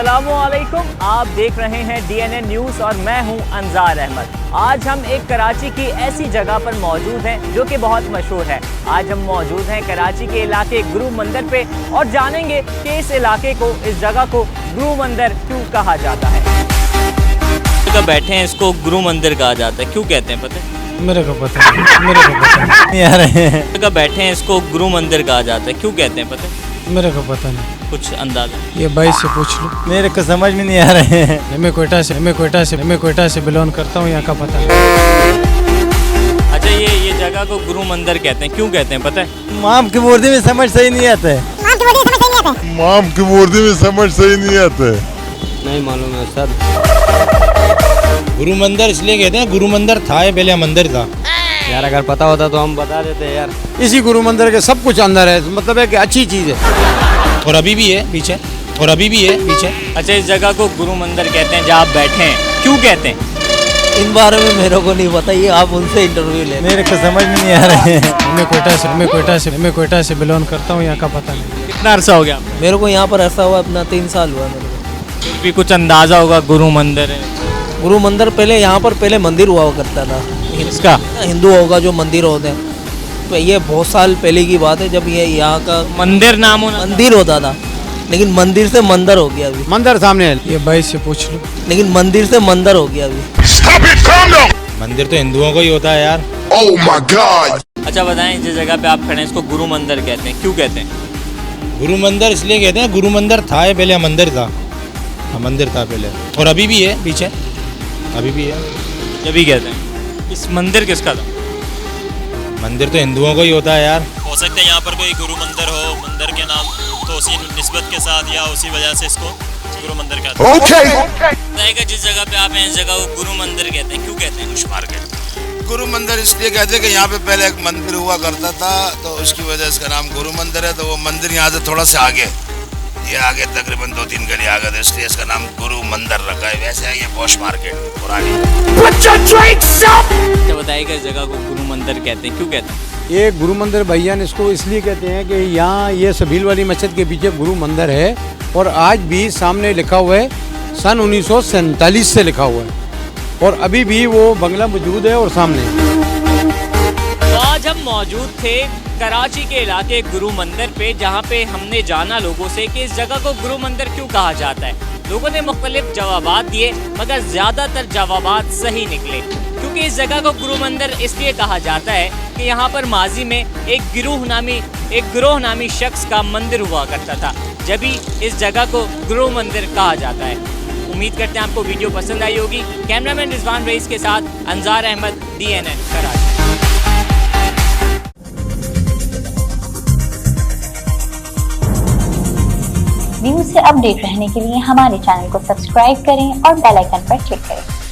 अस्सलामुअलैकुम, आप देख रहे हैं DNN न्यूज़ और मैं हूं अंजार अहमद। आज हम एक कराची की ऐसी जगह पर मौजूद हैं जो कि बहुत मशहूर है। आज हम मौजूद हैं कराची के इलाके गुरु मंदिर पे और जानेंगे कि इस इलाके को, इस जगह को गुरु मंदिर क्यों कहा जाता है। जगह बैठे हैं, इसको गुरु मंदिर कहा जाता है, क्यों कहते हैं पता है? मेरे को पता नहीं आ रहे हैं। जगह बैठे हैं, इसको गुरु मंदिर कहा जाता है, क्यों कहते हैं पता है? मेरे को पता नहीं, कुछ अंदाजा? ये भाई से पूछ लो, मेरे को समझ में नहीं आ रहे हैं। मैं कोयटा से बिलोंग करता हूँ, यहाँ का पता नहीं। अच्छा, ये जगह को गुरु मंदिर कहते हैं, क्यों कहते हैं पता है? माम की मुर्दी में समझ सही नहीं आता है। माम की मुर्दी में समझ सही नहीं आता है। नहीं मालूम है सर। गुरु मंदिर इसलिए कहते हैं, गुरु मंदिर था ये पहले मंदिर था यार। अगर पता होता तो हम बता देते यार। इसी गुरु मंदिर के सब कुछ अंदर है, मतलब है कि अच्छी चीज़ है और अभी भी है पीछे, अच्छा, इस जगह को गुरु मंदिर कहते हैं जहाँ आप बैठे हैं, क्यों कहते हैं? इन बारे में मेरे को नहीं पता, ये आप उनसे इंटरव्यू ले। मेरे को समझ में नहीं आ रहे हैं। मैं कोयटा से बिलोंग करता हूँ, यहाँ का पता नहीं। कितना अरसा हो गया आपको? मेरे को यहाँ पर ऐसा हुआ अपना 3 साल हुआ मेरे को। फिर भी कुछ अंदाजा होगा, गुरु मंदिर है। गुरु मंदिर पहले यहाँ पर पहले मंदिर हुआ करता था। इसका हिंदू होगा जो मंदिर होते हैं, तो ये बहुत साल पहले की बात है जब ये यहाँ का मंदिर नाम होना मंदिर होता था, लेकिन मंदिर से मंदिर हो गया अभी। मंदिर सामने है, ये भाई से पूछ लो। लेकिन मंदिर से मंदिर हो गया अभी। मंदिर तो हिंदुओं का ही होता है यार। Oh my God! अच्छा बताएं, जिस जगह पे आप खड़े हैं इसको गुरु मंदिर कहते हैं, क्यों कहते हैं? गुरु मंदिर इसलिए कहते हैं, गुरु मंदिर था ये पहले मंदिर था। हाँ, मंदिर था पहले और अभी भी है पीछे, अभी भी है। जब भी कहते हैं। इस मंदिर किसका था? मंदिर तो हिंदुओं का ही होता है यार। हो सकता है यहाँ पर कोई गुरु मंदिर हो, मंदिर के नाम तो उसी निस्बत के साथ या उसी वजह से इसको गुरु मंदिर कहते हैं। Okay! जिस जगह पे आप हैं इस जगह को गुरु मंदिर कहते हैं, क्यों कहते हैं? मार्केट गुरु मंदिर इसलिए कहते हैं कि यहाँ पे पहले एक मंदिर हुआ करता था, तो उसकी वजह इसका नाम गुरु मंदिर है। तो वो मंदिर यहाँ से थोड़ा सा आगे, ये आगे तकरीबन 2-3 गली आगे, तो इसलिए इसका नाम गुरु मंदिर रखा है। वैसे है ये पॉश मार्केट पुरानी। अच्छा बताइएगा, इस जगह को गुरु मंदिर कहते हैं, क्यों कहते हैं? ये गुरु मंदिर भैया ने इसको इसलिए कहते हैं कि यहाँ ये सबील वाली मस्जिद के पीछे गुरु मंदिर है और आज भी सामने लिखा हुआ है सन 1947 से लिखा हुआ है और अभी भी वो बंगला मौजूद है और सामने। तो आज हम मौजूद थे कराची के इलाके गुरु मंदिर पे, जहाँ पे हमने जाना लोगों से कि इस जगह को गुरु मंदिर क्यों कहा जाता है। लोगों ने मुख्तलिफ जवाबात दिए, मगर ज़्यादातर जवाबात सही निकले, क्योंकि इस जगह को गुरु मंदिर इसलिए कहा जाता है कि यहाँ पर माजी में एक गिरोह नामी शख्स का मंदिर हुआ करता था, जभी इस जगह को गुरु मंदिर कहा जाता है। उम्मीद करते हैं आपको वीडियो पसंद आई होगी। कैमरामैन रिजवान रईस के साथ अंजार अहमद, DNN कराची। न्यूज़ से अपडेट रहने के लिए हमारे चैनल को सब्सक्राइब करें और बेल आइकन पर क्लिक करें।